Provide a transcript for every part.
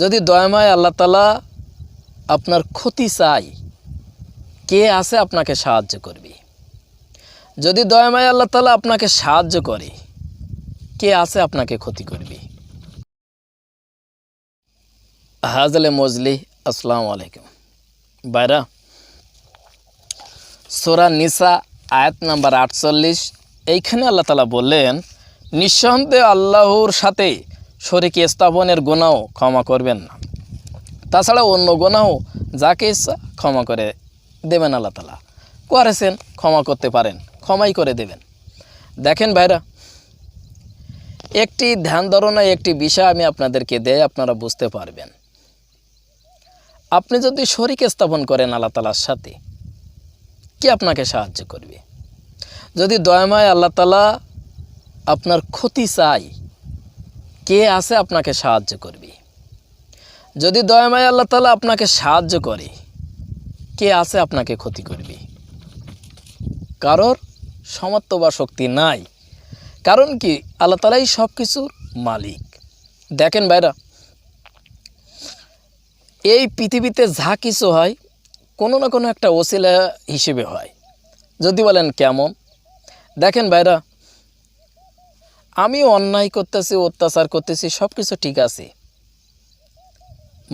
যদি দয়াময় আল্লাহ তাআলা আপনার ক্ষতি চায়, কে আছে আপনাকে সাহায্য করবে? যদি দয়াময় আল্লাহ তাআলা আপনাকে সাহায্য করে, কে আছে আপনাকে ক্ষতি করবে? হাজলে মজলি, আসসালামু আলাইকুম ভাইরা। সূরা নিসা আয়াত নাম্বার 48, এইখানে আল্লাহ তাআলা বললেন, নিঃসন্দেহে আল্লাহর সাথে শরীক স্থাপনের গুনাহ ক্ষমা করবেন না, তাছাড়া অন্য গুনাহ যাকে ইচ্ছা ক্ষমা করে দেবেন। আল্লাহ তাআলা করেছেন, ক্ষমা করতে পারেন, ক্ষমাই করে দেবেন। দেখেন ভাইরা, একটি ধ্যান ধারণা, একটি বিষয় আমি আপনাদেরকে দেই, আপনারা বুঝতে পারবেন। আপনি যদি শরীক স্থাপন করেন আল্লাহ তাআলার সাথে, কে আপনাকে সাহায্য করবে? যদি দয়াময় আল্লাহ তাআলা আপনার ক্ষতি চায়, কে আছে আপনাকে সাহায্য করবে? যদি দয়াময় আল্লাহ তাআলা আপনাকে সাহায্য করে, কে আছে আপনাকে ক্ষতি করবে? কারোর সামর্থ্য বা শক্তি নাই। কারণ কি, আল্লাহ তাআলাই সব কিছুর মালিক। দেখেন ভাইরা, এই পৃথিবীতে যা কিছু হয় কোনো না কোনো একটা ওসিলা হিসেবে হয়। যদি বলেন কেমন? দেখেন ভাইরা, আমি অন্যায় করতেছি, অত্যাচার করতেছি, সব কিছু ঠিক আছে,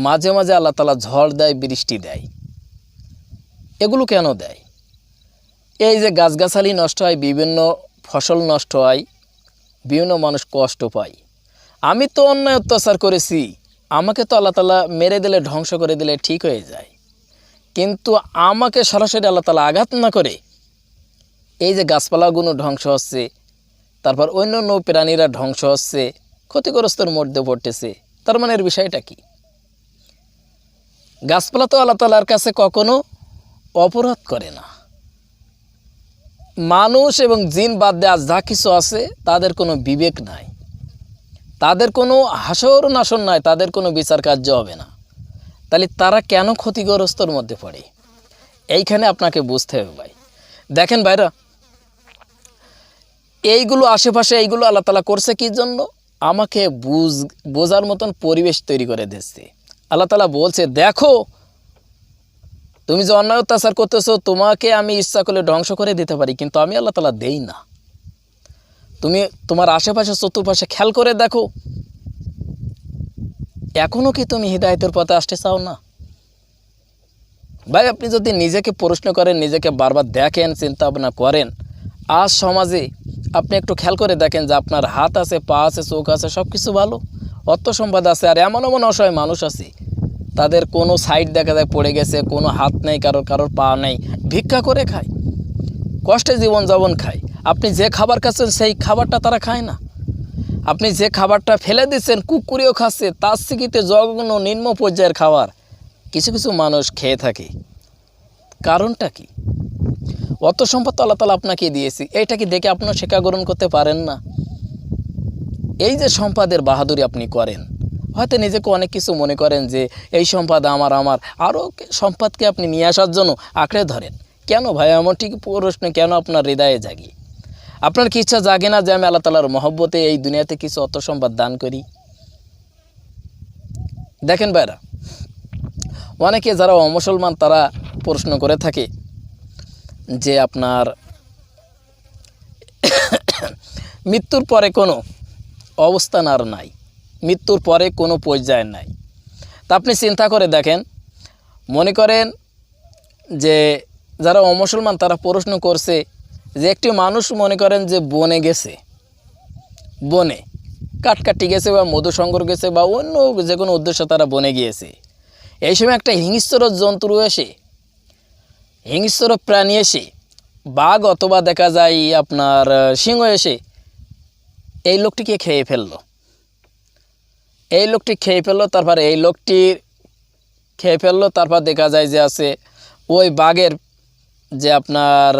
মাঝে মাঝে আল্লাহ তাআলা ঝড় দেয়, বৃষ্টি দেয়। এগুলো কেন দেয়? এই যে গাছগাছালি নষ্ট হয়, বিভিন্ন ফসল নষ্ট হয়, বিভিন্ন মানুষ কষ্ট পায়। আমি তো অন্যায় অত্যাচার করেছি, আমাকে তো আল্লাহ তাআলা মেরে দিলে, ধ্বংস করে দিলে ঠিক হয়ে যায়। কিন্তু আমাকে সরাসরি আল্লাহ তাআলা আঘাত না করে এই যে গাছপালাগুলো ধ্বংস হচ্ছে, তারপর অন্য অন্য প্রাণীরা ধ্বংস হচ্ছে, ক্ষতিগ্রস্তর মধ্যে পড়তেছে, তার মানে এর বিষয়টা কি? গাছপালা তো আল্লাহ তাআলার কাছে কখনো অপরাধ করে না। মানুষ এবং জিন বাদ দিয়ে আজ যা কিছু আছে, তাদের কোনো বিবেক নাই, তাদের কোনো হাসর নাসর নাই, তাদের কোনো বিচার কার্য হবে না। তাহলে তারা কেন ক্ষতিগ্রস্তর মধ্যে পড়ে? এইখানে আপনাকে বুঝতে হবে ভাই। দেখেন ভাইরা, এইগুলো আশেপাশে এইগুলো আল্লাহ তাআলা করছে কি জন্য? আমাকে বোঝার মতন পরিবেশ তৈরি করে দিচ্ছে। আল্লাহ তাআলা বলছে, দেখো তুমি যে অন্যায় অত্যাচার করতেছো, তোমাকে আমি ইচ্ছা করলে ধ্বংস করে দিতে পারি, কিন্তু আমি আল্লাহ তাআলা দেই না। তুমি তোমার আশেপাশে চতুর্পাশে খেয়াল করে দেখো, এখনও কি তুমি হিদায়াতের পথে আসতে চাও না? ভাই, আপনি যদি নিজেকে প্রশ্ন করেন, নিজেকে বারবার দেখেন, চিন্তা ভাবনা করেন, আজ সমাজে আপনি একটু খেয়াল করে দেখেন যে আপনার হাত আছে, পা আছে, চোখ আছে, সব কিছু ভালো, অর্থ সম্পদ আছে, আর এমন এমন অসহায় মানুষ আছে, তাদের কোনো সাইড দেখা যায় পড়ে গেছে, কোনো হাত নেই, কারোর পা নেই, ভিক্ষা করে খায়, কষ্টে জীবনযাপন খায়। আপনি যে খাবার খাচ্ছেন সেই খাবারটা তারা খায় না। আপনি যে খাবারটা ফেলে দিচ্ছেন, কুকুরেও খাচ্ছে, তার থেকে জঘন্য নিম্ন পর্যায়ের খাবার কিছু কিছু মানুষ খেয়ে থাকে। কারণটা কি? অত সম্পদ আল্লাহ তাআলা আপনাকে দিয়েছি, এইটা কি দেখে আপনার শিক্ষা গ্রহণ করতে পারেন না? এই যে সম্পদের বাহাদুরি আপনি করেন, হয়তো নিজেকে অনেক কিছু মনে করেন যে এই সম্পদ আমার, আরও সম্পদকে আপনি নিয়ে আসার জন্য আঁকড়ে ধরেন। কেন ভাই? এমন ঠিক প্রশ্ন কেন আপনার হৃদয়ে জাগে? আপনার কি ইচ্ছা জাগে না যে আমি আল্লাহ তাআলার মহব্বতে এই দুনিয়াতে কিছু অর্থ সম্পদ দান করি? দেখেন ভাইরা, অনেকে যারা অমুসলমান তারা প্রশ্ন করে থাকে যে আপনার মৃত্যুর পরে কোনো অবস্থান আর নাই, মৃত্যুর পরে কোনো পর্যায় নাই। তা আপনি চিন্তা করে দেখেন, মনে করেন যে যারা অমুসলমান তারা প্রশ্ন করছে যে একটি মানুষ মনে করেন যে বনে গেছে, বনে কাটকাটি গেছে বা মধু সংগ্রহ গেছে বা অন্য যে কোনো উদ্দেশ্যে তারা বনে গিয়েছে। এই সময় একটা হিংস্র জন্তু এসে, হিংস্র প্রাণী এসে, বাঘ অথবা দেখা যায় আপনার সিংহ এসে এই লোকটিকে খেয়ে ফেললো। এই লোকটি খেয়ে ফেললো, তারপর এই লোকটি খেয়ে ফেললো, তারপর দেখা যায় যে আছে ওই বাঘের যে আপনার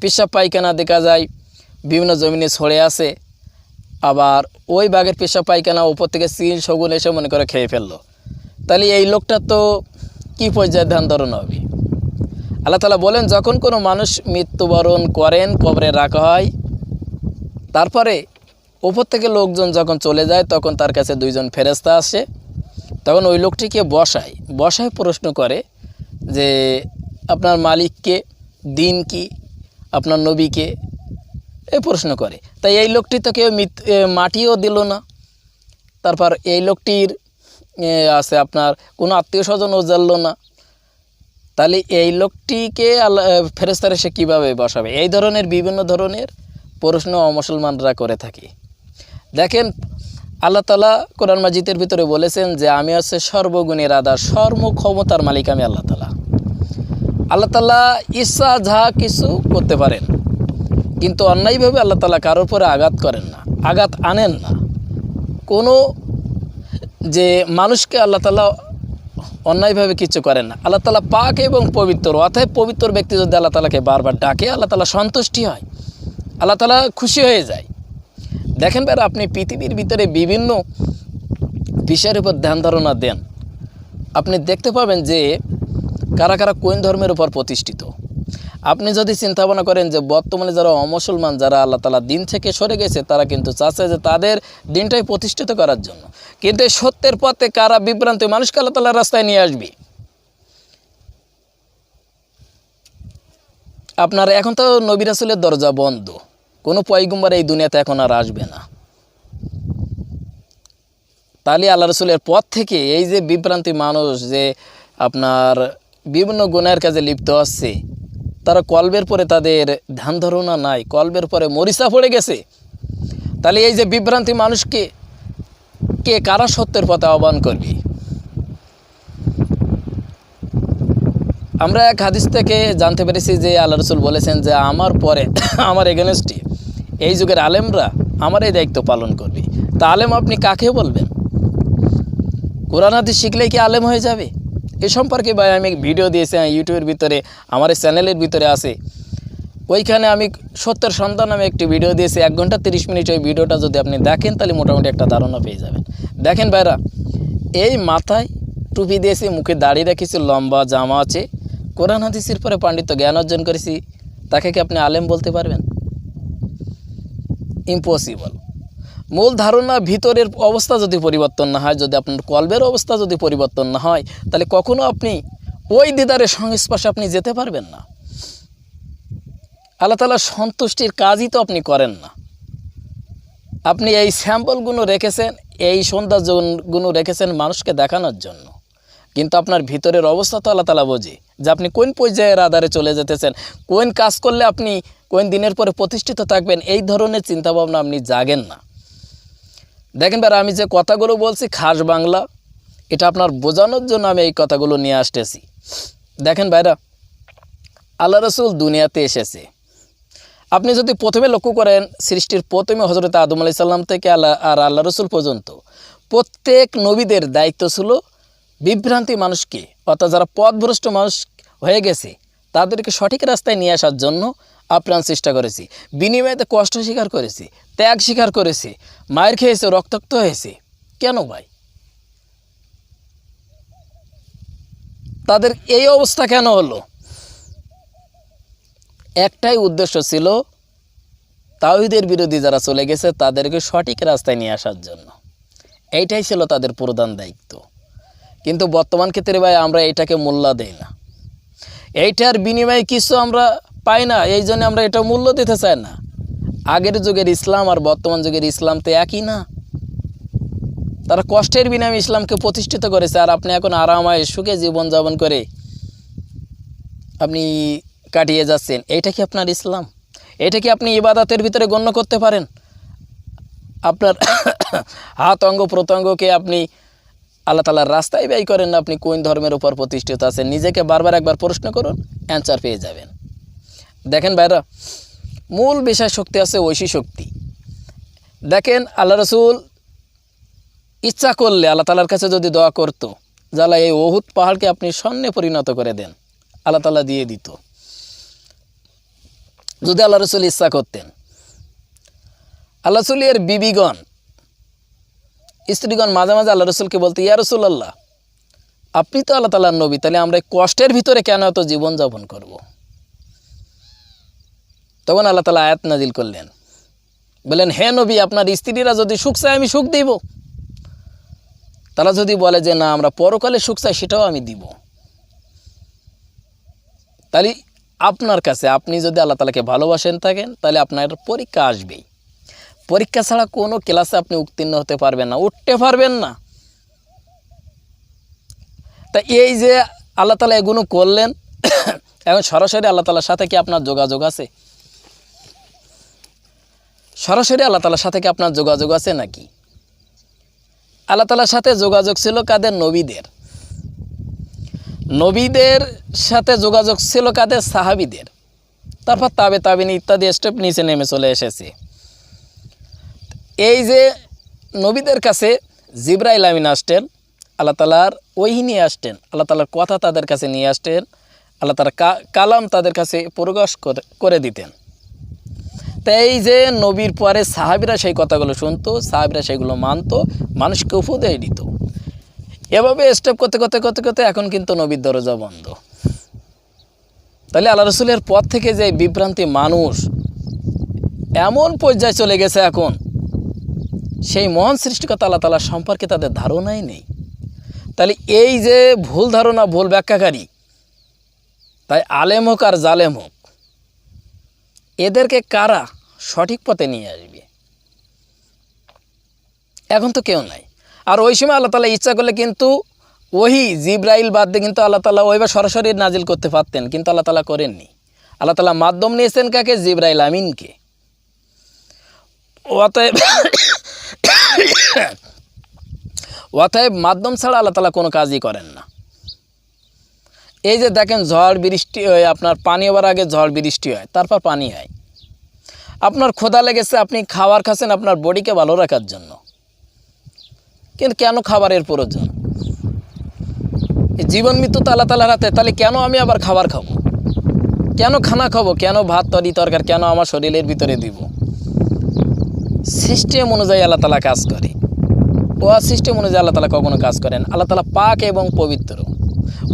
পেশাব পায়খানা দেখা যায় বিভিন্ন জমিনে ছড়ে আছে, আবার ওই বাঘের পেশাব পায়খানা উপর থেকে চিল শগুন এসে মনে করে খেয়ে ফেললো। তাহলে এই লোকটা তো কী পর্যায়ে ধ্যান ধারণা হবে? আল্লাহ তাআলা বলেন, যখন কোনো মানুষ মৃত্যুবরণ করেন, কবরে রাখা হয়, তারপরে উপর থেকে লোকজন যখন চলে যায়, তখন তার কাছে দুইজন ফেরেশতা আসে। তখন ওই লোকটিকে বসায় প্রশ্ন করে যে আপনার মালিককে, দিন কি, আপনার নবীকে, এই প্রশ্ন করে। তাই এই লোকটি তো কেউ মাটিও দিল না। তারপর এই লোকটির আছে আপনার কোনো আত্মীয় স্বজনও জানল না। তাহলে এই লোকটিকে ফেরেশতারা সে কীভাবে বসাবে? এই ধরনের বিভিন্ন ধরনের প্রশ্ন মুসলমানরা করে থাকে। দেখেন আল্লাহ তাআলা কোরআন মাজিদের ভিতরে বলেছেন যে আমি হচ্ছে সর্বগুণের আধার, সর্বক্ষমতার মালিক আমি আল্লাহ তাআলা। আল্লাহ তাআলা ইচ্ছা যা কিছু করতে পারেন, কিন্তু অন্যায়ভাবে আল্লাহ তাআলা কারোর উপরে আঘাত করেন না, আঘাত আনেন না। কোনো যে মানুষকে আল্লাহ তাআলা অন্যায়ভাবে কিছু করেন না। আল্লাহ তাআলা পাক এবং পবিত্র, অতএব পবিত্র ব্যক্তি যদি আল্লাহ তাআলাকে বারবার ডাকে, আল্লাহ তাআলা সন্তুষ্টি হয়, আল্লাহ তাআলা খুশি হয়ে যায়। দেখেন ভাই, আপনি পৃথিবীর ভিতরে বিভিন্ন বিষয়ের উপর ধ্যান ধারণা দেন, আপনি দেখতে পাবেন যে কারা কারা কোন ধর্মের উপর প্রতিষ্ঠিত। আপনি যদি চিন্তা ভাবনা করেন যে বর্তমানে যারা অমুসলমান, যারা আল্লাহ তাআলা দিন থেকে সরে গেছে, তারা কিন্তু চাচ্ছে যে তাদের দিনটাই প্রতিষ্ঠিত করার জন্য, কিন্তু এই সত্যের পথে কারা বিভ্রান্ত মানুষকে আল্লাহ তাআলার রাস্তায় নিয়ে আসবে। আপনার এখন তো নবী রাসূলের দরজা বন্ধ, কোনো পয়গম্বর এই দুনিয়াতে এখন আর আসবে না। তাহলে আল্লাহ রাসূলের পথ থেকে এই যে বিভ্রান্তি মানুষ যে আপনার বিভিন্ন গুনাহের কাজে লিপ্ত হচ্ছে, তারা কলবের পরে তাদের ধ্যান ধারণা নাই, কলবের পরে মরিচা পড়ে গেছে। তাহলে এই যে বিভ্রান্তি মানুষকে কারা সত্যের পথে আহ্বান করবে? আমরা এক হাদিস থেকে জানতে পেরেছি যে আল্লাহ রাসূল বলেছেন যে আমার পরে আমার এগেনস্টে এই যুগের আলেমরা আমার এই দায়িত্ব পালন করবে। তা আলেম আপনি কাকে বলবেন? কোরআন হাদিস শিখলেই কি আলেম হয়ে যাবে? এ সম্পর্কে ভাই আমি ভিডিও দিয়েছি ইউটিউবের ভিতরে, আমার এই চ্যানেলের ভিতরে আছে। ওইখানে আমি সত্যের সন্ধান নামে একটি ভিডিও দিয়েছি, 1 ঘন্টা 30 মিনিট। ওই ভিডিওটা যদি আপনি দেখেন তাহলে মোটামুটি একটা ধারণা পেয়ে যাবেন। দেখেন ভাইরা, এই মাথায় টুপি দিয়েছি, মুখে দাড়ি রেখেছি, লম্বা জামা আছে, কোরআন হাদিসের পরে পাণ্ডিত্য জ্ঞান অর্জন করেছি, তাকে কি আপনি আলেম বলতে পারবেন? ইম্পসিবল। মূল ধারণা ভিতরের অবস্থা যদি পরিবর্তন না হয়, যদি আপনার কলবের অবস্থা যদি পরিবর্তন না হয়, তাহলে কখনো আপনি ওই দিদারের সংস্পর্শে আপনি যেতে পারবেন না। আল্লাহ তাআলার সন্তুষ্টির কাজই তো আপনি করেন না। আপনি এই স্যাম্পলগুলো রেখেছেন, এই সৌন্দর্যগুলো রেখেছেন মানুষকে দেখানোর জন্য, কিন্তু আপনার ভিতরের অবস্থা তো আল্লাহ তাআলা বোঝে যে আপনি কোন পর্যায়ের আধারে চলে যেতেছেন, কোন কাজ করলে আপনি কোন দিনের পরে প্রতিষ্ঠিত থাকবেন, এই ধরনের চিন্তাভাবনা আপনি জাগেন না। দেখেন ভাই, আমি যে কথাগুলো বলছি খাস বাংলা, এটা আপনার বোঝানোর জন্য আমি এই কথাগুলো নিয়ে আসতেছি। দেখেন ভাইরা, আল্লাহ রাসূল দুনিয়াতে এসেছে, আপনি যদি প্রথমে লক্ষ্য করেন, সৃষ্টির প্রথমে হযরত আদম আলাইহিস সালাম থেকে আল্লাহ রাসূল পর্যন্ত প্রত্যেক নবীদের দায়িত্ব ছিল বিভ্রান্তি মানুষকে, অর্থাৎ যারা পথভ্রষ্ট মানুষ হয়ে গেছে তাদেরকে সঠিক রাস্তায় নিয়ে আসার জন্য আপ্রাণ চেষ্টা করেছি। বিনিময়ে কষ্ট স্বীকার করেছি, ত্যাগ স্বীকার করেছি, মায়ের খেয়েছে, রক্তাক্ত হয়েছে। কেন ভাই? তাদের এই অবস্থা কেন হলো? একটাই উদ্দেশ্য ছিল, তাওহীদের বিরোধী যারা চলে গেছে তাদেরকে সঠিক রাস্তায় নিয়ে আসার জন্য। এইটাই ছিল তাদের প্রধান দায়িত্ব। কিন্তু বর্তমান ক্ষেত্রে ভাই আমরা এটাকে মূল্য দেই না, এইটার বিনিময়ে কিছু আমরা পাই না, এই জন্য আমরা এটা মূল্য দিতে চাই না। আগের যুগের ইসলাম আর বর্তমান যুগের ইসলাম তো একই না। তারা কষ্টের বিনিময়ে ইসলামকে প্রতিষ্ঠিত করেছে, আর আপনি এখন আরামায় সুখে জীবনযাপন করে আপনি কাটিয়ে যাচ্ছেন। এইটা কি আপনার ইসলাম? এটা কি আপনি ইবাদতের ভিতরে গণ্য করতে পারেন? আপনার হাত অঙ্গ প্রত্যঙ্গকে আপনি আল্লাহ তাআলার রাস্তায় ব্যয় করেন না, আপনি কোন ধর্মের উপর প্রতিষ্ঠিত আছেন? নিজেকে বারবার একবার প্রশ্ন করুন, অ্যান্সার পেয়ে যাবেন। দেখেন ভাইরা, মূল বিষয় শক্তি আছে ঐশী শক্তি। দেখেন আল্লাহ রাসূল ইচ্ছা করলে আল্লাহ তাআলার কাছে যদি দোয়া করতো, যারা এই উহুদ পাহাড়কে আপনি স্বর্ণে পরিণত করে দেন, আল্লাহ তাআলা দিয়ে দিত, যদি আল্লাহ রাসূল ইচ্ছা করতেন। আল্লাহ রাসূলের বিবিগণ, স্ত্রীগণ মাঝে মাঝে আল্লাহ রাসূলকে বলতে, ইয়া রাসূলুল্লাহ, আপনি তো আল্লাহ তাআলার নবী, তাহলে আমরা কষ্টের ভিতরে কেন এত জীবনযাপন করব? তখন আল্লাহ তাআলা আয়াত নাজিল করলেন, বলেন, হে নবী, আপনার স্ত্রীরা যদি সুখ চায় আমি সুখ দিব, তারা যদি বলে যে না আমরা পরকালে সুখ চাই, সেটাও আমি দিব। তাহলে আপনার কাছে, আপনি যদি আল্লাহ তাআলাকে ভালোবাসেন থাকেন, তাহলে আপনার পরীক্ষা আসবেই। পরীক্ষা ছাড়া কোনো ক্লাসে আপনি উত্তীর্ণ হতে পারবেন না, উঠতে পারবেন না। তা এই যে আল্লাহ তাআলা এগুলো করলেন, এখন সরাসরি আল্লাহ তাআলার সাথে কি আপনার যোগাযোগ আছে? সরাসরি আল্লাহ তাআলার সাথে কি আপনার যোগাযোগ আছে নাকি? আল্লাহ তাআলার সাথে যোগাযোগ ছিল কাদের? নবীদের। নবীদের সাথে যোগাযোগ ছিল কাদের? সাহাবীদের। তারপর তাবে তাবিন ইত্যাদি স্টেপ নিচে নেমে চলে এসেছে। এই যে নবীদের কাছে জিবরাইল আমিন আসতেন, আল্লাহ তাআলার ওহী নিয়ে আসতেন, আল্লাহ তাআলার কথা তাদের কাছে নিয়ে আসতেন, আল্লাহ তাআলার কালাম তাদের কাছে প্রকাশ করে দিতেন। তাই এই যে নবীর পরে সাহাবীরা সেই কথাগুলো শুনতো, সাহাবীরা সেগুলো মানতো, মানুষকে উপদেশ দিত। এভাবে স্টেপ করতে করতে করতে করতে এখন কিন্তু নবীর দরজা বন্ধ। তাহলে আল্লাহ রসুলের পথ থেকে যে বিভ্রান্তি মানুষ এমন পর্যায়ে চলে গেছে, এখন সেই মহান সৃষ্টিকর্তা আল্লাহ তাআলা সম্পর্কে তাদের ধারণাই নেই। তাহলে এই যে ভুল ধারণা, ভুল ব্যাখ্যাকারী, তাই আলেম হোক আর জালেম হোক, এদেরকে কারা সঠিক পথে নিয়ে আসবে? এখন তো কেউ নাই। আর ওই সময় আল্লাহ তাআলা ইচ্ছা করলে কিন্তু ওহী জিবরাইল বাদ দিয়ে কিন্তু আল্লাহ তাআলা ওইবার সরাসরি নাজিল করতে পারতেন, কিন্তু আল্লাহ তাআলা করেননি। আল্লাহ তাআলা মাধ্যম নিয়েছেন কাকে? জিবরাইল আমিনকে। অতএব মাধ্যম ছাড়া আল্লাহ তাআলা কোনো কাজই করেন না। এই যে দেখেন ঝড় বৃষ্টি হয়, আপনার পানি হওয়ার আগে ঝড় বৃষ্টি হয়, তারপর পানি হয়। আপনার ক্ষুধা লেগেছে, আপনি খাবার খাচ্ছেন আপনার বডিকে ভালো রাখার জন্য, কিন্তু কেন খাবারের প্রয়োজন? জীবন মৃত্যু তো আল্লাহ তাআলার হাতে। তাহলে কেন আমি আবার খাবার খাবো? কেন খানা খাবো? কেন ভাত তরকারি কেন আমার শরীরের ভিতরে দিব? সিস্টেম অনুযায়ী আল্লাহ তাআলা কাজ করে, ও সিস্টেম অনুযায়ী আল্লাহ তাআলা কখনো কাজ করেন। আল্লাহ তাআলা পাক এবং পবিত্র,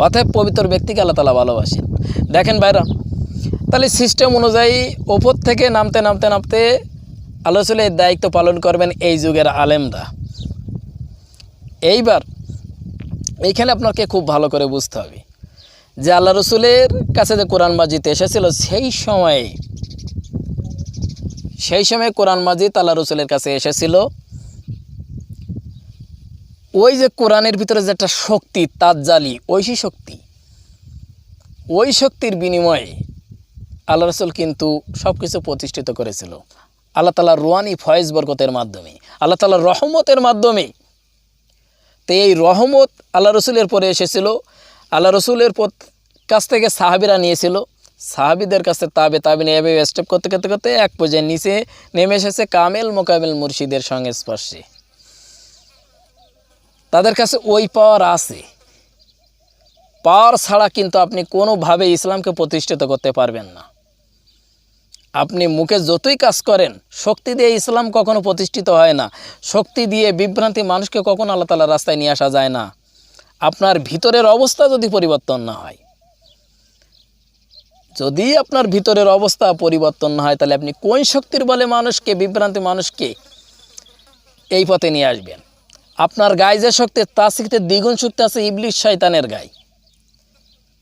অতএব পবিত্র ব্যক্তিকে আল্লাহ তাআলা ভালোবাসেন। দেখেন ভাইরা, তাহলে সিস্টেম অনুযায়ী ওপর থেকে নামতে নামতে নামতে আল্লাহ রসুলের দায়িত্ব পালন করবেন এই যুগের আলেমরা। এইবার এইখানে আপনাকে খুব ভালো করে বুঝতে হবে যে আল্লাহ রসুলের কাছে যে কোরআন মাজিদ এসেছিল, সেই সময় কোরআন মাজিদ আল্লাহ রসুলের কাছে এসেছিল। ওই যে কোরআনের ভিতরে যে একটা শক্তি, তাজ্জালি, ঐশী শক্তি, ওই শক্তির বিনিময়ে আল্লাহ রসুল কিন্তু সব কিছু প্রতিষ্ঠিত করেছিল আল্লাহ তাআলার রুহানি ফয়েজ বরকতের মাধ্যমে, আল্লাহ তাআলার রহমতের মাধ্যমে। তো এই রহমত আল্লাহ রসুলের পরে এসেছিল, আল্লাহ রসুলের কাছ থেকে সাহাবীরা নিয়েছিল, সাহাবীদের কাছে তাবে তাবিন, এভাবে স্টেপ করতে করতে করতে এক পর্যায়ে নিচে নেমে এসেছে কামেল মোকামেল মুর্শিদের সংস্পর্শে। তাদের কাছে ওই পাওয়ার আছে। পাওয়ার ছাড়া কিন্তু আপনি কোনোভাবে ইসলামকে প্রতিষ্ঠিত করতে পারবেন না। আপনি মুখে যতই কাজ করেন, শক্তি দিয়ে ইসলাম কখনো প্রতিষ্ঠিত হয় না। শক্তি দিয়ে বিভ্রান্তি মানুষকে কখনো আল্লাহ তাআলার রাস্তায় নিয়ে আসা যায় না, আপনার ভিতরের অবস্থা যদি পরিবর্তন না হয়। যদি আপনার ভিতরের অবস্থা পরিবর্তন না হয়, তাহলে আপনি কোন শক্তির বলে মানুষকে, বিভ্রান্তি মানুষকে এই পথে নিয়ে আসবেন? আপনার গায়ে যে শক্তি, তার থেকে দ্বিগুণ শক্তি আছে ইবলিস শয়তানের গায়ে।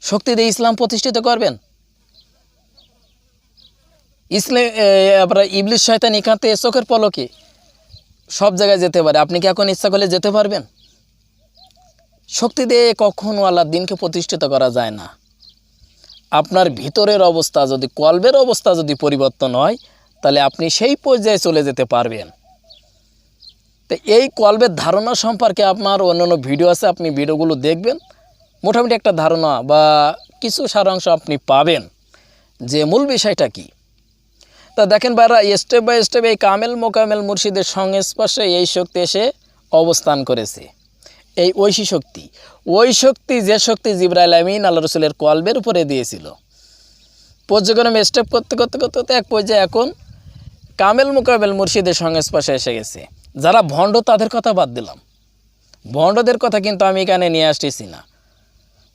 শক্তি দিয়ে ইসলাম প্রতিষ্ঠিত করবেন? আপনার ইবলিস শয়তান এখান থেকে চোখের পলকে সব জায়গায় যেতে পারে। আপনি কি এখন ইচ্ছা করলে যেতে পারবেন? শক্তি দিয়ে কখনো আল্লাহর দ্বীনকে প্রতিষ্ঠিত করা যায় না। আপনার ভিতরের অবস্থা যদি, কলবের অবস্থা যদি পরিবর্তন হয়, তাহলে আপনি সেই পর্যায়ে চলে যেতে পারবেন। তো এই কলবের ধারণা সম্পর্কে আপনার অন্যান্য ভিডিও আছে, আপনি ভিডিওগুলো দেখবেন, মোটামুটি একটা ধারণা বা কিছু সারাংশ আপনি পাবেন যে মূল বিষয়টা কি। তা দেখেন ভাইরা, স্টেপ বাই স্টেপ এই কামেল মোকামেল মুর্শিদের সংস্পর্শে এই শক্তি এসে অবস্থান করেছে, এই ঐশী শক্তি। ওই শক্তি, যে শক্তি জিবরাইল আমিন আল্লাহ রসুলের কলবের উপরে দিয়েছিল, পর্যায়ক্রমে স্টেপ করতে করতে করতে করতে এক পর্যায়ে এখন কামেল মোকামেল মুর্শিদের সংস্পর্শে এসে গেছে। যারা ভণ্ড তাদের কথা বাদ দিলাম, ভণ্ডদের কথা কিন্তু আমি এখানে নিয়ে আসতেছি না।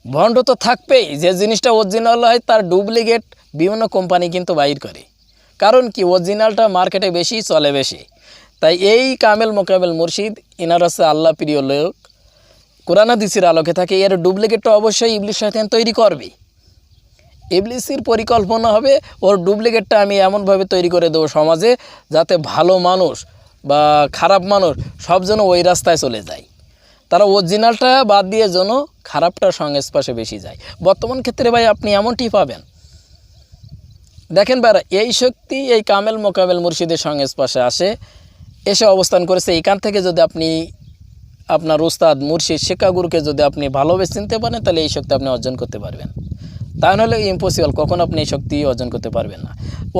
ভণ্ড তো থাকবেই, যে জিনিসটা অরিজিনাল হয় তার ডুপ্লিকেট বিভিন্ন কোম্পানি কিন্তু বাইর করে। কারণ কি, অরিজিনালটা মার্কেটে বেশি চলে বেশি। তাই এই কামেল মোকামেল মুর্শিদ, ইনার হচ্ছে আল্লাহ প্রিয় লোক, কোরআন হাদিসের আলোকে থাকে, এর ডুপ্লিকেটটা অবশ্যই ইবলিস শয়তান তৈরি করবে। ইবলিসের পরিকল্পনা হবে ওর ডুপ্লিকেটটা আমি এমনভাবে তৈরি করে দেবো সমাজে, যাতে ভালো মানুষ বা খারাপ মানুষ সব যেন ওই রাস্তায় চলে যায়, তারা অরিজিনালটা বাদ দিয়ে যেন খারাপটার সংস্পর্শে বেশি যায়। বর্তমান ক্ষেত্রে ভাই আপনি এমনটি পাবেন। দেখেন ভাইরা, এই শক্তি এই কামেল মোকামেল মুর্শিদের সংস্পর্শে আসে, এসে অবস্থান করেছে। এখান থেকে যদি আপনি আপনার উস্তাদ মুর্শিদ শিক্ষাগুরুকে যদি আপনি ভালোভাবে চিনতে পারেন, তাহলে এই শক্তি আপনি অর্জন করতে পারবেন। তা নাহলে ইম্পসিবল, কখন আপনি এই শক্তি অর্জন করতে পারবেন না।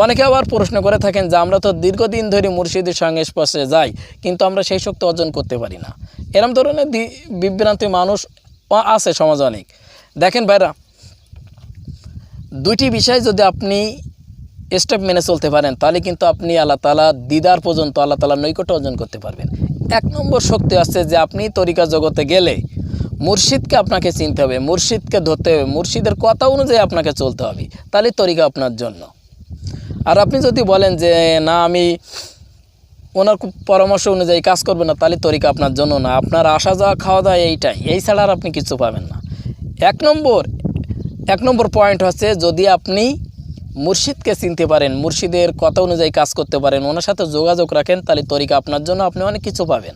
অনেকে আবার প্রশ্ন করে থাকেন যে আমরা তো দীর্ঘদিন ধরে মুর্শিদের সংস্পর্শে যাই, কিন্তু আমরা সেই শক্তি অর্জন করতে পারি না। এরম ধরনের বিভ্রান্তি মানুষ আছে সমাজে অনেক। দেখেন ভাইরা, দুইটি বিষয় যদি আপনি স্টেপ মেনে চলতে পারেন, তাহলে কিন্তু আপনি আল্লাহ তাআলা দিদার পর্যন্ত আল্লাহ তাআলার নৈকট্য অর্জন করতে পারবেন। এক নম্বর শক্তি আছে যে আপনি তরিকা জগতে গেলে মুর্শিদকে আপনাকে চিনতে হবে, মুর্শিদকে ধরতে হবে, মুর্শিদের কথা অনুযায়ী আপনাকে চলতে হবে, তাহলে তরিকা আপনার জন্য। আর আপনি যদি বলেন যে না আমি ওনার পরামর্শ অনুযায়ী কাজ করবেন না, তাহলে তরিকা আপনার জন্য না। আপনার আসা যাওয়া খাওয়া দাওয়া এইটাই, এই ছাড়া আর আপনি কিছু পাবেন না। এক নম্বর পয়েন্ট হচ্ছে, যদি আপনি মুর্শিদকে চিনতে পারেন, মুর্শিদের কথা অনুযায়ী কাজ করতে পারেন, ওনার সাথে যোগাযোগ রাখেন, তাহলে তরিকা আপনার জন্য, আপনি অনেক কিছু পাবেন।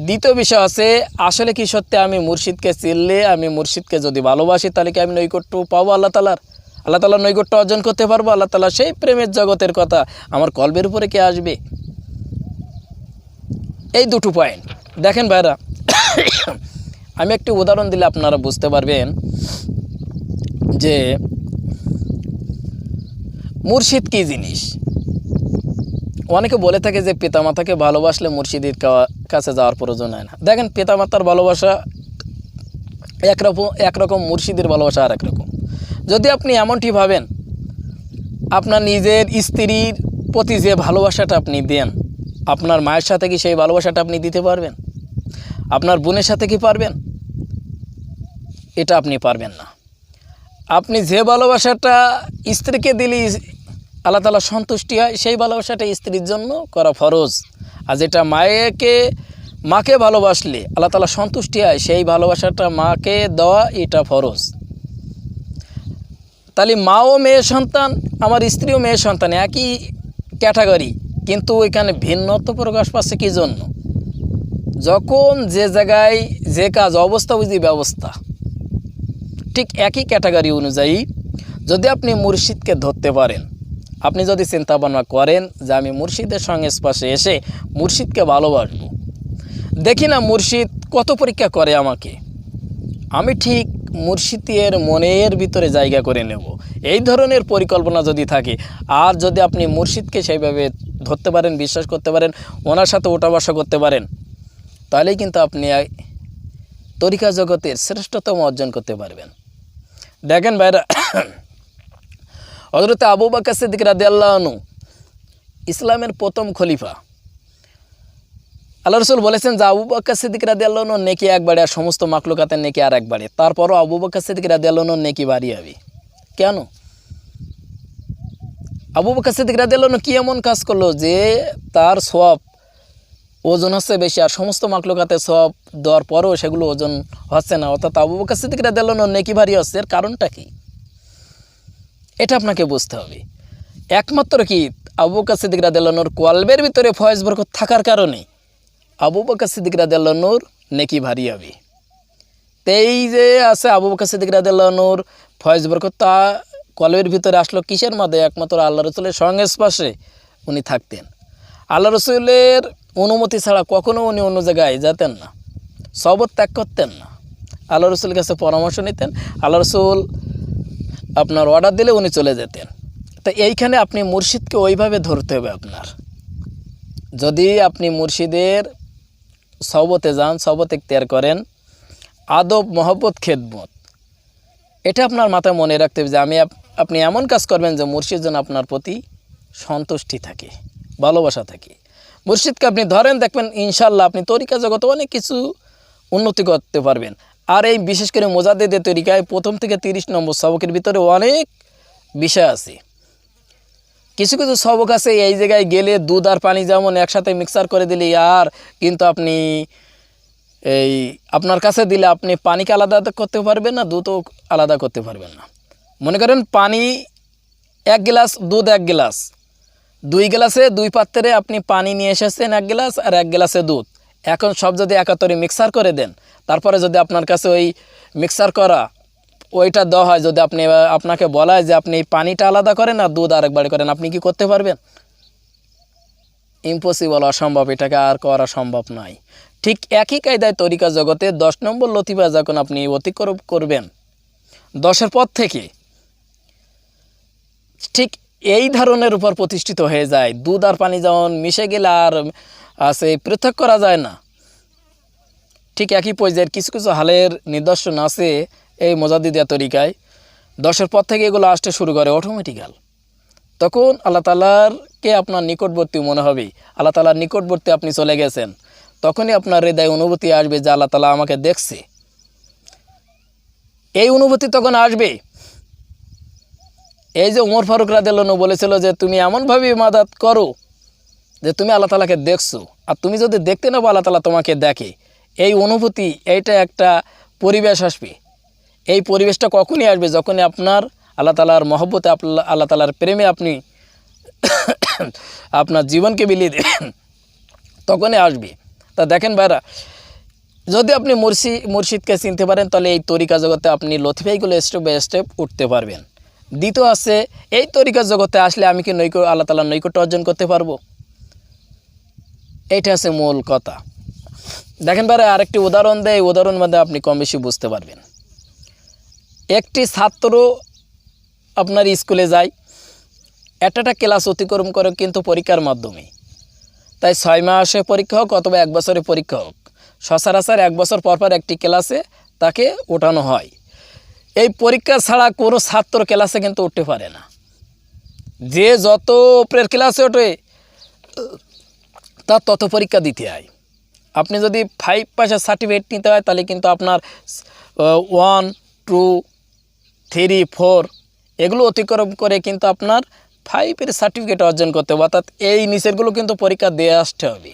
দ্বিতীয় বিষয় আছে, আসলে কি সত্যি আমি মুর্শিদকে চিনলে, আমি মুর্শিদকে যদি ভালোবাসি, তাহলে কি আমি নৈকট্য পাবো আল্লাহ তাআলার নৈকট্য অর্জন করতে পারবো? আল্লাহ তাআলা সেই প্রেমের জগতের কথা আমার কলবের উপরে কে আসবে? এই দুটো পয়েন্ট। দেখেন ভাইরা, আমি একটি উদাহরণ দিলে আপনারা বুঝতে পারবেন যে মুর্শিদ কী জিনিস। অনেকে বলে থাকে যে পিতামাতাকে ভালোবাসলে মুর্শিদের কাছে যাওয়ার প্রয়োজন হয় না। দেখেন, পিতামাতার ভালোবাসা একরকম, মুর্শিদের ভালোবাসা আর একরকম। যদি আপনি এমনটি ভাবেন, আপনার নিজের স্ত্রীর প্রতি যে ভালোবাসাটা আপনি দেন, আপনার মায়ের সাথে কি সেই ভালোবাসাটা আপনি দিতে পারবেন? আপনার বোনের সাথে কি পারবেন? এটা আপনি পারবেন না। আপনি যে ভালোবাসাটা স্ত্রীকে দিলে আল্লাহ তাআলা সন্তুষ্টি হয়, সেই ভালোবাসাটা স্ত্রীর জন্য করা ফরজ। আর যেটা মাকে ভালোবাসলে আল্লাহ তাআলা সন্তুষ্টি হয়, সেই ভালোবাসাটা মাকে দেওয়া এটা ফরজ। তাহলে মাও মেয়ে সন্তান, আমার স্ত্রীও মেয়ে সন্তান, একই ক্যাটাগরি, কিন্তু এখানে ভিন্নত্ব প্রকাশ পাচ্ছে কী জন্য? যখন যে জায়গায় যে কাজ, অবস্থা বুঝি ব্যবস্থা, ঠিক একই ক্যাটাগরি অনুযায়ী যদি আপনি মুর্শিদকে ধরতে পারেন, আপনি যদি চিন্তা ভাবনা করেন যে আমি মুর্শিদের সংস্পর্শে এসে মুর্শিদকে ভালোবাসবো, দেখি না মুর্শিদ কত পরীক্ষা করে আমাকে, আমি ঠিক মুর্শিদের মনের ভিতরে জায়গা করে নেব, এই ধরনের পরিকল্পনা যদি থাকে, আর যদি আপনি মুর্শিদকে সেইভাবে ধরতে পারেন, বিশ্বাস করতে পারেন, ওনার সাথে ওঠা বসা করতে পারেন, তাহলেই কিন্তু আপনি তরিকা জগতের শ্রেষ্ঠতম অর্জন করতে পারবেন। দেখেন ভাইরা, হযরত আবু বকর সিদ্দিক রাদিয়াল্লাহু আনহু ইসলামের প্রথম খলিফা। আল্লাহ রাসূল বলেছেন যে আবু বকর সিদ্দিক রাদিয়াল্লাহু আনহু নেকি একবারে, আর সমস্ত মাখলুকাতের নেকি আর একবারে। তারপরও আবু বকর সিদ্দিক রাদিয়াল্লাহু আনহু নেকি বাড়ি হবে কেন? আবু বকর সিদ্দিক রাদিয়াল্লাহু আনহু কি এমন কাজ করলো যে তার সওয়াব ওজন হচ্ছে বেশি, আর সমস্ত মাখলুকাতের সওয়াব দেওয়ার পরেও সেগুলো ওজন হচ্ছে না, অর্থাৎ আবু বকর সিদ্দিক রাদিয়াল্লাহু আনহু নেকি ভারী হচ্ছে? এর কারণটা কি? এটা আপনাকে বুঝতে হবে। একমাত্র কি আবু বকর সিদ্দিক রাদিয়াল্লাহু আনহুর কলবের ভিতরে ফয়েজ বরকত থাকার কারণে আবু বকর সিদ্দিক রাদিয়াল্লাহু আনহুর নেকি ভারী হবে। এই যে আছে আবু বকর সিদ্দিক রাদিয়াল্লাহু আনহুর ফয়েজ বরকত, তা কলবের ভিতরে আসলো কিসের মাধ্যমে? একমাত্র আল্লাহ রসুলের সংস্পর্শে উনি থাকতেন। আল্লাহ রসুলের অনুমতি ছাড়া কখনও উনি অন্য জায়গায় যেতেন না, সবর ত্যাগ করতেন না, আল্লাহ রসুলের কাছে পরামর্শ নিতেন, আল্লাহ রসুল আপনার অর্ডার দিলে উনি চলে যেতেন। তো এইখানে আপনি মুর্শিদকে ওইভাবে ধরতে হবে আপনার। যদি আপনি মুর্শিদের সহবতে যান, সহবত ইখতিয়ার করেন, আদব মহব্বত খেদমত, এটা আপনার মাথায় মনে রাখতে হবে যে আপনি এমন কাজ করবেন যে মুর্শিদ যেন আপনার প্রতি সন্তুষ্টি থাকে, ভালোবাসা থাকে। মুর্শিদকে আপনি ধরেন, দেখবেন ইনশাল্লাহ আপনি তরিকা জগতে অনেক কিছু উন্নতি করতে পারবেন। আর এই বিশেষ করে মোজাদ্দেদের তরিকায় 1 থেকে 30 নম্বর সবকের ভিতরে অনেক বিষয় আছে। কিছু কিছু সবক আছে এই জায়গায় গেলে দুধ আর পানি যেমন একসাথে মিক্সার করে দিলে আর কিন্তু আপনি এই আপনার কাছে দিলে আপনি পানিকে আলাদা করতে পারবেন না, দুধও আলাদা করতে পারবেন না। মনে করেন পানি 1 গ্লাস, দুধ 1 গ্লাস, 2 গ্লাসে 2 পাত্রে আপনি পানি নিয়ে এসেছেন 1 গ্লাস, আর 1 গ্লাসে দুধ। এখন সব যদি একাত্তরে মিক্সার করে দেন, তারপরে যদি আপনার কাছে ওই মিক্সার করা ওইটা দেওয়া হয়, যদি আপনাকে বলা হয় যে আপনি এই পানিটা আলাদা করেন আর দুধ আরেকবার করেন, আপনি কি করতে পারবেন? ইম্পসিবল, অসম্ভব, এটাকে আর করা সম্ভব নয়। ঠিক একই কায়দায় তরিকা জগতে 10 নম্বর লতিফা যখন আপনি অতিক্রম করবেন 10-এর পর থেকে, ঠিক এই ধরনের উপর প্রতিষ্ঠিত হয়ে যায়। দুধ আর পানি যেমন মিশে গেলে আর আছে পৃথক করা যায় না, ঠিক একই পর্যায়ের কিছু কিছু হালের নিদর্শন আছে এই মোজাদ্দিদিয়া তরিকায়। 10-এর পর থেকে এগুলো আসতে শুরু করে অটোমেটিক্যাল। তখন আল্লাহ তাআলাকে আপনার নিকটবর্তী মনে হবে, আল্লাহ তাআলার নিকটবর্তী আপনি চলে গেছেন। তখনই আপনার হৃদয়ে অনুভূতি আসবে যে আল্লাহ তাআলা আমাকে দেখছে। এই অনুভূতি তখন আসবে। এই যে ওমর ফারুক রাদিয়াল্লাহু আনহু বলেছিল যে তুমি এমনভাবে ইবাদত করো যে তুমি আল্লাহ তাআলাকে দেখছো, আর তুমি যদি দেখতে না পাও আল্লাহ তাআলা তোমাকে দেখে। এই অনুভূতি, এইটা একটা পরিবেশ আসবে। এই পরিবেশটা কখনই আসবে যখনই আপনার আল্লাহ তাআলার মহব্বতে, আল্লাহ তাআলার প্রেমে আপনি আপনার জীবনকে বিলিয়ে দেবেন, তখনই আসবে। তা দেখেন ভাইরা, যদি আপনি মুর্শিদকে চিনতে পারেন তাহলে এই তরিকা জগতে আপনি লতিফাইগুলো স্টেপ বাই স্টেপ উঠতে পারবেন। দ্বিতীয় আছে, এই তরিকা জগতে আসলে আমি কি আল্লাহ তাআলার নৈকট্য অর্জন করতে পারবো? এইটা আছে মূল কথা। দেখেন ভাইরা, আরেকটি উদাহরণ দেয়, উদাহরণ মধ্যে আপনি কম বেশি বুঝতে পারবেন। একটি ছাত্র আপনার স্কুলে যায়, একটা ক্লাস অতিক্রম করে কিন্তু পরীক্ষার মাধ্যমে, তাই 6 মাসে পরীক্ষা হোক অথবা 1 বছরে পরীক্ষা হোক, সচরাচর 1 বছর পর পর একটি ক্লাসে তাকে ওঠানো হয়। এই পরীক্ষা ছাড়া কোনো ছাত্র ক্লাসে কিন্তু উঠতে পারে না। যে যত উপরের ক্লাসে ওঠে তার তত পরীক্ষা দিতে হয়। আপনি যদি 5 পাসের সার্টিফিকেট নিতে হয় তাহলে কিন্তু আপনার 1, 2, 3, 4 এগুলো অতিক্রম করে কিন্তু আপনার 5-এর সার্টিফিকেট অর্জন করতে হবে। অর্থাৎ এই নিচেরগুলো কিন্তু পরীক্ষা দিয়ে আসতে হবে,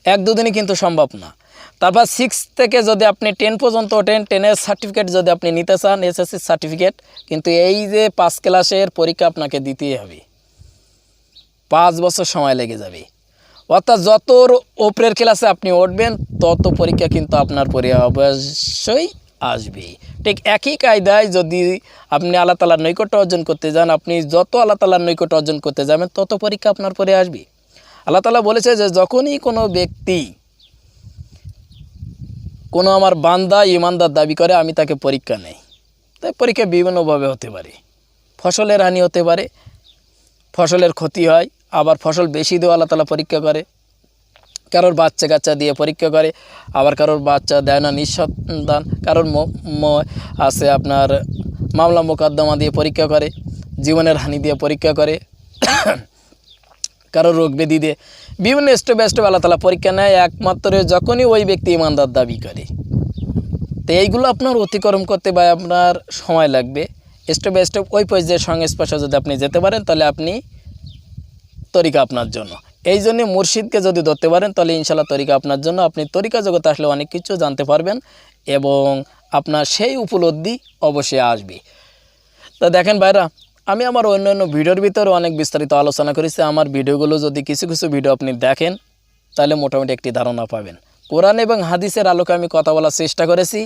1-2 দিনে কিন্তু সম্ভব না। তারপর 6 থেকে যদি আপনি 10 পর্যন্ত ওঠেন, 10-এর সার্টিফিকেট যদি আপনি নিতে চান, এসএসসি সার্টিফিকেট, কিন্তু এই যে 5 ক্লাসের পরীক্ষা আপনাকে দিতেই হবে, 5 বছর সময় লেগে যাবে। অর্থাৎ যত ওপরের ক্লাসে আপনি উঠবেন তত পরীক্ষা কিন্তু আপনার পরে অবশ্যই আসবে। ঠিক একই কায়দায় যদি আপনি আল্লাহ তাআলার নৈকট্য অর্জন করতে যান, আপনি যত আল্লাহ তাআলার নৈকট্য অর্জন করতে যাবেন তত পরীক্ষা আপনার পরে আসবে। আল্লাহ তাআলা বলেছে যে যখনই কোনো ব্যক্তি কোনো আমার বান্দা ইমানদার দাবি করে আমি তাকে পরীক্ষা নেই। তাই পরীক্ষা বিভিন্নভাবে হতে পারে, ফসলের হানি হতে পারে, ফসলের ক্ষতি হয়, আবার ফসল বেশি দিয়েও আল্লাহ তাআলা পরীক্ষা করে, কারোর বাচ্চা কাচ্চা দিয়ে পরীক্ষা করে, আবার কারোর বাচ্চা দেয় না নিঃসন্তান, কারোর আছে আপনার মামলা মোকদ্দমা দিয়ে পরীক্ষা করে, জীবনের হানি দিয়ে পরীক্ষা করে, কারোর রোগ ব্যাধি দিয়ে, বিভিন্ন স্টেপ বাই স্টেপ আল্লাহ তাআলা পরীক্ষা নেয় একমাত্র যখনই ওই ব্যক্তি ইমানদার দাবি করে। তো এইগুলো আপনার অতিক্রম করতে বা আপনার সময় লাগবে। স্টেপ বাই স্টেপ ওই পর্যায়ের সংস্পর্শে যদি আপনি যেতে পারেন তাহলে আপনি তরিকা আপনার জন্য। এই জন্যে মুর্শিদকে যদি ধরতে পারেন তাহলে ইনশাআল্লাহ তরিকা আপনার জন্য। আপনি তরিকা জগতে আসলে অনেক কিছু জানতে পারবেন এবং আপনার সেই উপলব্ধি অবশ্যই আসবে। তা দেখেন ভাইরা, আমি আমার অন্যান্য ভিডিওর ভিতরে অনেক বিস্তারিত আলোচনা করেছি। আমার ভিডিওগুলো যদি কিছু কিছু ভিডিও আপনি দেখেন তাহলে মোটামুটি একটি ধারণা পাবেন। কোরআন এবং হাদিসের আলোকে আমি কথা বলার চেষ্টা করেছি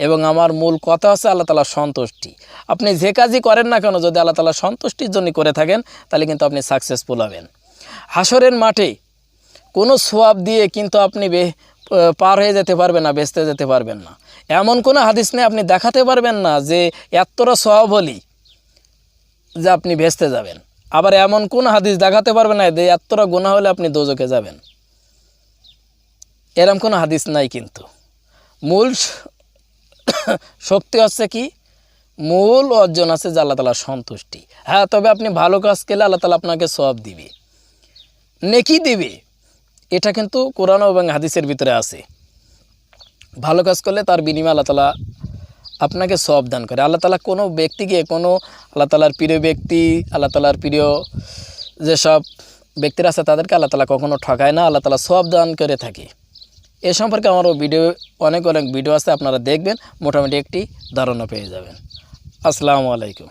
এবং আমার মূল কথা হচ্ছে আল্লাহ তাআলার সন্তুষ্টি। আপনি যে কাজই করেন না কেন যদি আল্লাহ তাআলার সন্তুষ্টির জন্য করে থাকেন তাহলে কিন্তু আপনি সাকসেসফুল হবেন। হাসরের মাঠে কোনো সোয়াব দিয়ে কিন্তু আপনি পার হয়ে যেতে পারবেন না, বেঁচতে যেতে পারবেন না। এমন কোনো হাদিস নেই আপনি দেখাতে পারবেন না যে এতটা সোয়াব হলি যে আপনি বেঁচতে যাবেন। আবার এমন কোন হাদিস দেখাতে পারবেন না যে এতটা গুনাহ হলে আপনি দোজখে যাবেন, এরকম কোনো হাদিস নাই। কিন্তু মূল শক্তি হচ্ছে কি, মূল অর্জন আছে যে আল্লাহ তাআলার সন্তুষ্টি। হ্যাঁ, তবে আপনি ভালো কাজ করলে আল্লাহ তাআলা আপনাকে সওয়াব দিবে, নেকি দিবে, এটা কিন্তু কোরআন এবং হাদিসের ভিতরে আছে। ভালো কাজ করলে তার বিনিময়ে আল্লাহ তাআলা আপনাকে সওয়াব দান করে। আল্লাহ তাআলা কোনো ব্যক্তিকে, কোনো আল্লাহ তাআলার প্রিয় ব্যক্তি, আল্লাহ তাআলার প্রিয় যেসব ব্যক্তিরা আছে তাদেরকে আল্লাহ তাআলা কখনো ঠকায় না, আল্লাহ তাআলা সওয়াব দান করে থাকে। এ সম্পর্কে আমারও ভিডিও অনেক ভিডিও আছে, আপনারা দেখবেন, মোটামুটি একটি ধারণা পেয়ে যাবেন। আসসালামু আলাইকুম।